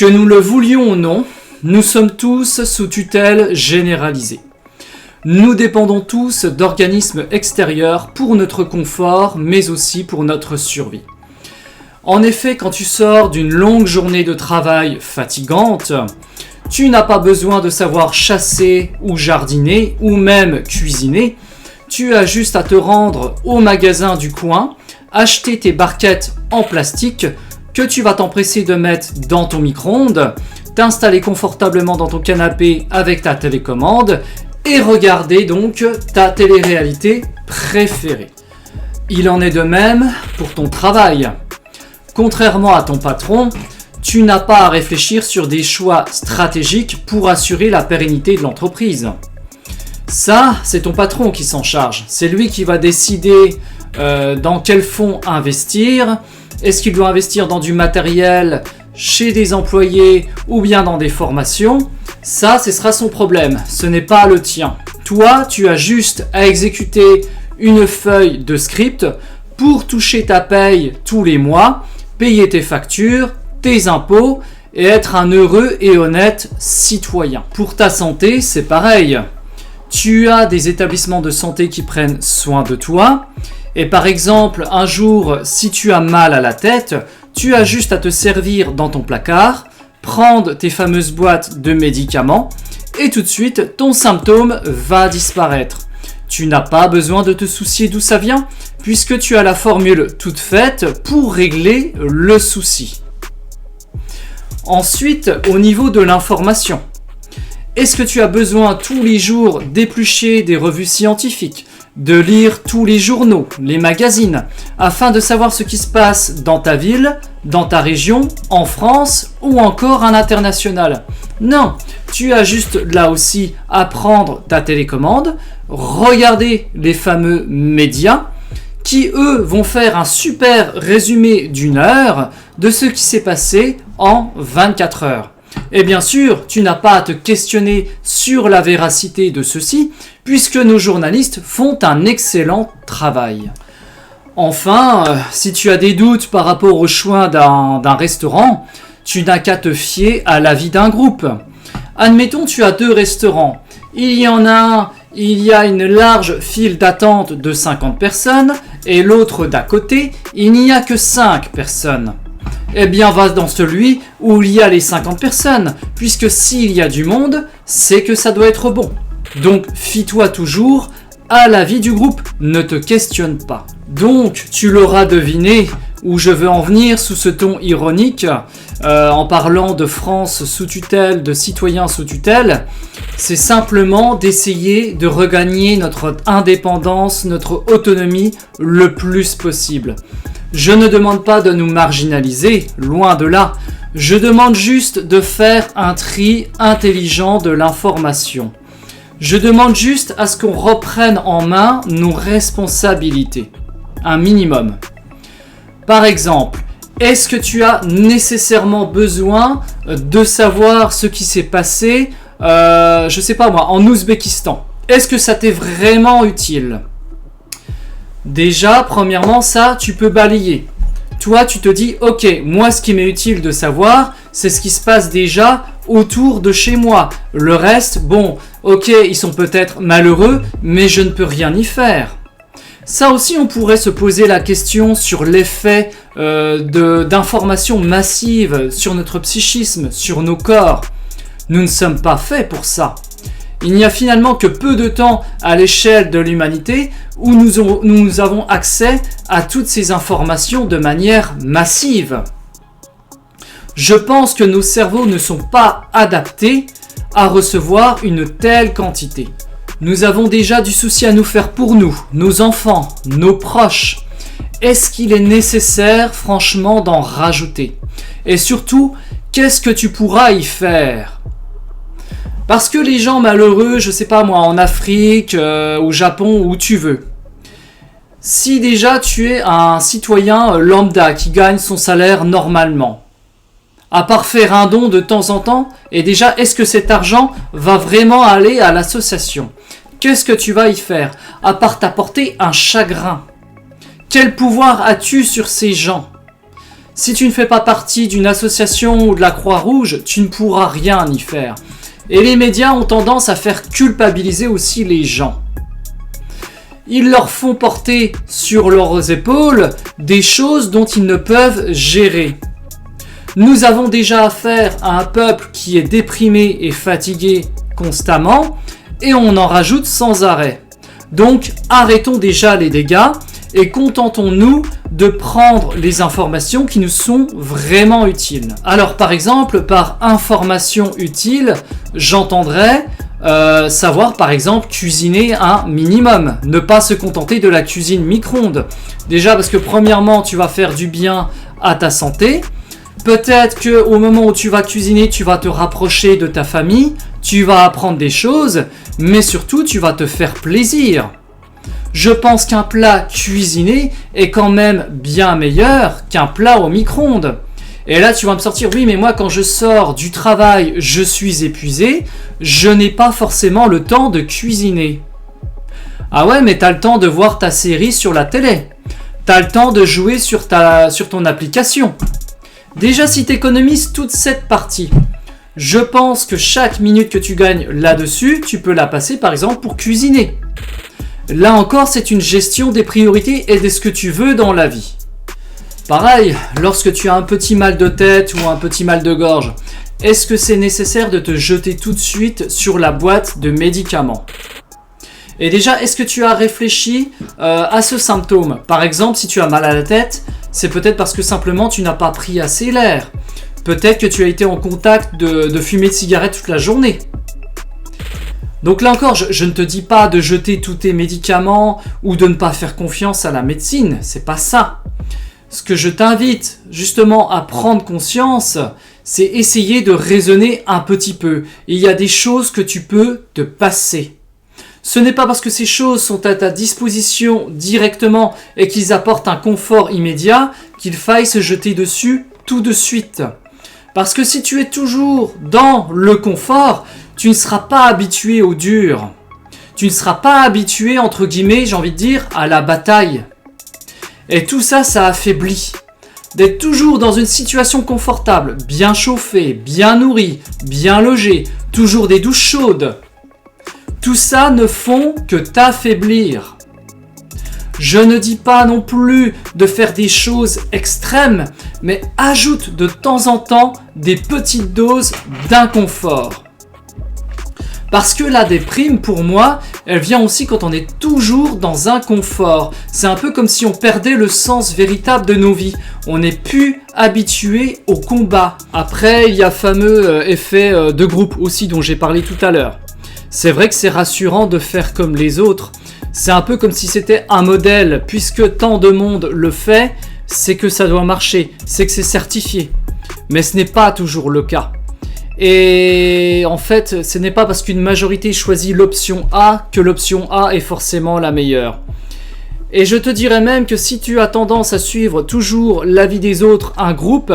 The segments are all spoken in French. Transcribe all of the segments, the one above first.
Que nous le voulions ou non, nous sommes tous sous tutelle généralisée. Nous dépendons tous d'organismes extérieurs pour notre confort, mais aussi pour notre survie. En effet, quand tu sors d'une longue journée de travail fatigante, tu n'as pas besoin de savoir chasser ou jardiner ou même cuisiner. Tu as juste à te rendre au magasin du coin, acheter tes barquettes en plastique que tu vas t'empresser de mettre dans ton micro-ondes, t'installer confortablement dans ton canapé avec ta télécommande et regarder donc ta télé-réalité préférée. Il en est de même pour ton travail. Contrairement à ton patron, tu n'as pas à réfléchir sur des choix stratégiques pour assurer la pérennité de l'entreprise. Ça, c'est ton patron qui s'en charge. C'est lui qui va décider dans quel fonds investir. Est-ce qu'il doit investir dans du matériel chez des employés ou bien dans des formations? Ça, ce sera son problème. Ce n'est pas le tien. Toi, tu as juste à exécuter une feuille de script pour toucher ta paye tous les mois, payer tes factures, tes impôts et être un heureux et honnête citoyen. Pour ta santé, c'est pareil. Tu as des établissements de santé qui prennent soin de toi. Et par exemple, un jour, si tu as mal à la tête, tu as juste à te servir dans ton placard, prendre tes fameuses boîtes de médicaments et tout de suite, ton symptôme va disparaître. Tu n'as pas besoin de te soucier d'où ça vient, puisque tu as la formule toute faite pour régler le souci. Ensuite, au niveau de l'information. Est-ce que tu as besoin tous les jours d'éplucher des revues scientifiques, de lire tous les journaux, les magazines, afin de savoir ce qui se passe dans ta ville, dans ta région, en France ou encore à l'international? Non, tu as juste là aussi à prendre ta télécommande, regarder les fameux médias qui eux vont faire un super résumé d'une heure de ce qui s'est passé en 24 heures. Et bien sûr, tu n'as pas à te questionner sur la véracité de ceci, puisque nos journalistes font un excellent travail. Enfin, si tu as des doutes par rapport au choix d'un restaurant, tu n'as qu'à te fier à l'avis d'un groupe. Admettons, tu as 2 restaurants. Il y a une large file d'attente de 50 personnes, et l'autre d'à côté, il n'y a que 5 personnes. Eh bien, va dans celui où il y a les 50 personnes, puisque s'il y a du monde, c'est que ça doit être bon. Donc, fie-toi toujours à l'avis du groupe, ne te questionne pas. Donc, tu l'auras deviné où je veux en venir sous ce ton ironique, en parlant de France sous tutelle, de citoyens sous tutelle, c'est simplement d'essayer de regagner notre indépendance, notre autonomie le plus possible. Je ne demande pas de nous marginaliser, loin de là. Je demande juste de faire un tri intelligent de l'information. Je demande juste à ce qu'on reprenne en main nos responsabilités. Un minimum. Par exemple, est-ce que tu as nécessairement besoin de savoir ce qui s'est passé, je sais pas moi, en Ouzbékistan? Est-ce que ça t'est vraiment utile? Déjà, premièrement, ça, tu peux balayer. Toi, tu te dis, ok, moi, ce qui m'est utile de savoir, c'est ce qui se passe déjà autour de chez moi. Le reste, bon, ok, ils sont peut-être malheureux, mais je ne peux rien y faire. Ça aussi, on pourrait se poser la question sur l'effet d'informations massives sur notre psychisme, sur nos corps. Nous ne sommes pas faits pour ça. Il n'y a finalement que peu de temps à l'échelle de l'humanité où nous avons accès à toutes ces informations de manière massive. Je pense que nos cerveaux ne sont pas adaptés à recevoir une telle quantité. Nous avons déjà du souci à nous faire pour nous, nos enfants, nos proches. Est-ce qu'il est nécessaire, franchement, d'en rajouter? Et surtout, qu'est-ce que tu pourras y faire? Parce que les gens malheureux, je sais pas moi, en Afrique, au Japon, où tu veux. Si déjà tu es un citoyen lambda qui gagne son salaire normalement, à part faire un don de temps en temps, et déjà, est-ce que cet argent va vraiment aller à l'association? Qu'est-ce que tu vas y faire? À part t'apporter un chagrin. Quel pouvoir as-tu sur ces gens? Si tu ne fais pas partie d'une association ou de la Croix-Rouge, tu ne pourras rien y faire. Et les médias ont tendance à faire culpabiliser aussi les gens. Ils leur font porter sur leurs épaules des choses dont ils ne peuvent gérer. Nous avons déjà affaire à un peuple qui est déprimé et fatigué constamment, et on en rajoute sans arrêt. Donc arrêtons déjà les dégâts et contentons-nous de prendre les informations qui nous sont vraiment utiles. Alors par exemple, par information utile, j'entendrais savoir par exemple cuisiner un minimum, ne pas se contenter de la cuisine micro-ondes. Déjà parce que premièrement tu vas faire du bien à ta santé, peut-être qu'au moment où tu vas cuisiner tu vas te rapprocher de ta famille, tu vas apprendre des choses, mais surtout tu vas te faire plaisir. Je pense qu'un plat cuisiné est quand même bien meilleur qu'un plat au micro-ondes. Et là, tu vas me sortir, oui, mais moi, quand je sors du travail, je suis épuisé, je n'ai pas forcément le temps de cuisiner. Ah ouais, mais t'as le temps de voir ta série sur la télé. T'as le temps de jouer sur ton application. Déjà, si t'économises toute cette partie, je pense que chaque minute que tu gagnes là-dessus, tu peux la passer, par exemple, pour cuisiner. Là encore, c'est une gestion des priorités et de ce que tu veux dans la vie. Pareil, lorsque tu as un petit mal de tête ou un petit mal de gorge, est-ce que c'est nécessaire de te jeter tout de suite sur la boîte de médicaments ? Et déjà, est-ce que tu as réfléchi à ce symptôme ? Par exemple, si tu as mal à la tête, c'est peut-être parce que simplement tu n'as pas pris assez l'air. Peut-être que tu as été en contact de fumée de cigarette toute la journée. Donc là encore, je ne te dis pas de jeter tous tes médicaments ou de ne pas faire confiance à la médecine, c'est pas ça. Ce que je t'invite justement à prendre conscience, c'est essayer de raisonner un petit peu. Il y a des choses que tu peux te passer. Ce n'est pas parce que ces choses sont à ta disposition directement et qu'ils apportent un confort immédiat qu'il faille se jeter dessus tout de suite. Parce que si tu es toujours dans le confort, tu ne seras pas habitué au dur. Tu ne seras pas habitué, entre guillemets, j'ai envie de dire, à la bataille. Et tout ça, ça affaiblit. D'être toujours dans une situation confortable, bien chauffé, bien nourri, bien logé, toujours des douches chaudes. Tout ça ne font que t'affaiblir. Je ne dis pas non plus de faire des choses extrêmes, mais ajoute de temps en temps des petites doses d'inconfort. Parce que la déprime, pour moi, elle vient aussi quand on est toujours dans un confort. C'est un peu comme si on perdait le sens véritable de nos vies. On n'est plus habitué au combat. Après, il y a le fameux effet de groupe aussi dont j'ai parlé tout à l'heure. C'est vrai que c'est rassurant de faire comme les autres. C'est un peu comme si c'était un modèle. Puisque tant de monde le fait, c'est que ça doit marcher. C'est que c'est certifié. Mais ce n'est pas toujours le cas. Et en fait, ce n'est pas parce qu'une majorité choisit l'option A que l'option A est forcément la meilleure. Et je te dirais même que si tu as tendance à suivre toujours l'avis des autres, un groupe,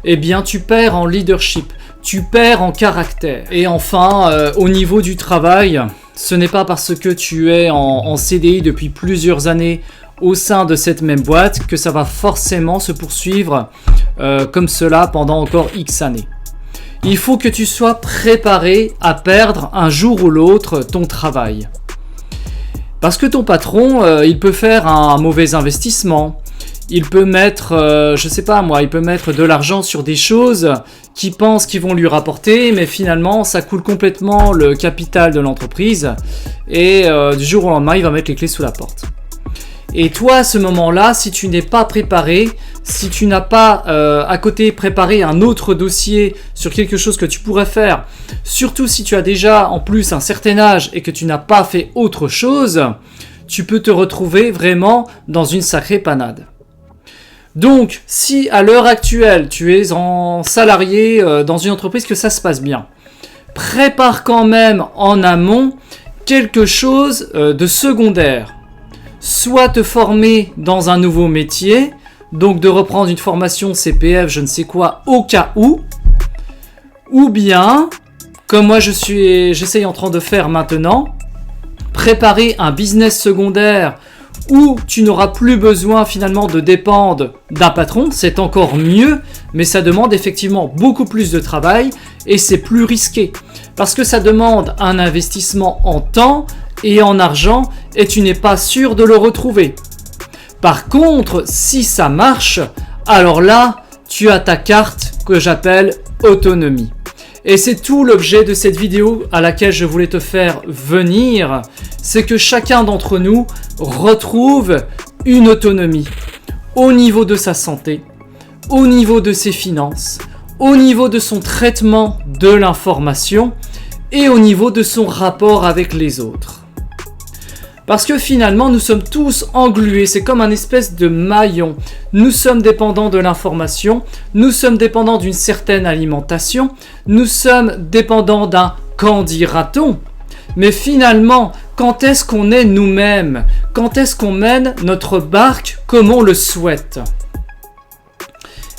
eh bien tu perds en leadership, tu perds en caractère. Et enfin, au niveau du travail, ce n'est pas parce que tu es en CDI depuis plusieurs années au sein de cette même boîte que ça va forcément se poursuivre comme cela pendant encore X années. Il faut que tu sois préparé à perdre un jour ou l'autre ton travail. Parce que ton patron, il peut faire un mauvais investissement. Il peut mettre, il peut mettre de l'argent sur des choses qu'il pense qu'ils vont lui rapporter, mais finalement, ça coule complètement le capital de l'entreprise. Et du jour au lendemain, il va mettre les clés sous la porte. Et toi, à ce moment-là, si tu n'es pas préparé, si tu n'as pas à côté préparé un autre dossier sur quelque chose que tu pourrais faire, surtout si tu as déjà en plus un certain âge et que tu n'as pas fait autre chose, tu peux te retrouver vraiment dans une sacrée panade. Donc, si à l'heure actuelle, tu es en salarié dans une entreprise que ça se passe bien, prépare quand même en amont quelque chose de secondaire. Soit te former dans un nouveau métier, donc de reprendre une formation CPF, je ne sais quoi, au cas où, ou bien, comme moi j'essaye en train de faire maintenant, préparer un business secondaire où tu n'auras plus besoin finalement de dépendre d'un patron, c'est encore mieux, mais ça demande effectivement beaucoup plus de travail et c'est plus risqué parce que ça demande un investissement en temps et en argent et tu n'es pas sûr de le retrouver. Par contre, si ça marche, alors là, tu as ta carte que j'appelle autonomie. Et c'est tout l'objet de cette vidéo à laquelle je voulais te faire venir, c'est que chacun d'entre nous retrouve une autonomie au niveau de sa santé, au niveau de ses finances, au niveau de son traitement de l'information et au niveau de son rapport avec les autres. Parce que finalement, nous sommes tous englués, c'est comme un espèce de maillon. Nous sommes dépendants de l'information, nous sommes dépendants d'une certaine alimentation, nous sommes dépendants d'un qu'en dira-t-on. Mais finalement, quand est-ce qu'on est nous-mêmes? Quand est-ce qu'on mène notre barque comme on le souhaite?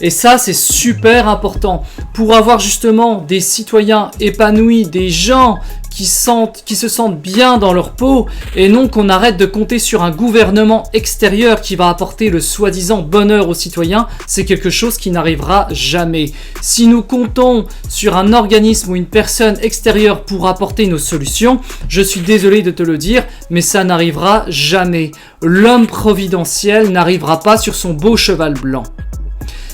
Et ça, c'est super important pour avoir justement des citoyens épanouis, des gens qui se sentent bien dans leur peau et non qu'on arrête de compter sur un gouvernement extérieur qui va apporter le soi-disant bonheur aux citoyens. C'est quelque chose qui n'arrivera jamais. Si nous comptons sur un organisme ou une personne extérieure pour apporter nos solutions, je suis désolé de te le dire, mais ça n'arrivera jamais. L'homme providentiel n'arrivera pas sur son beau cheval blanc.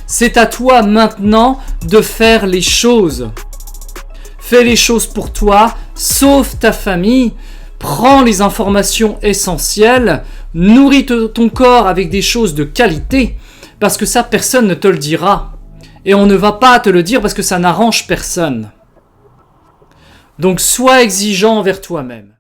C'est à toi maintenant de faire les choses. Fais les choses pour toi, sauve ta famille, prends les informations essentielles, nourris ton corps avec des choses de qualité, parce que ça, personne ne te le dira. Et on ne va pas te le dire parce que ça n'arrange personne. Donc sois exigeant envers toi-même.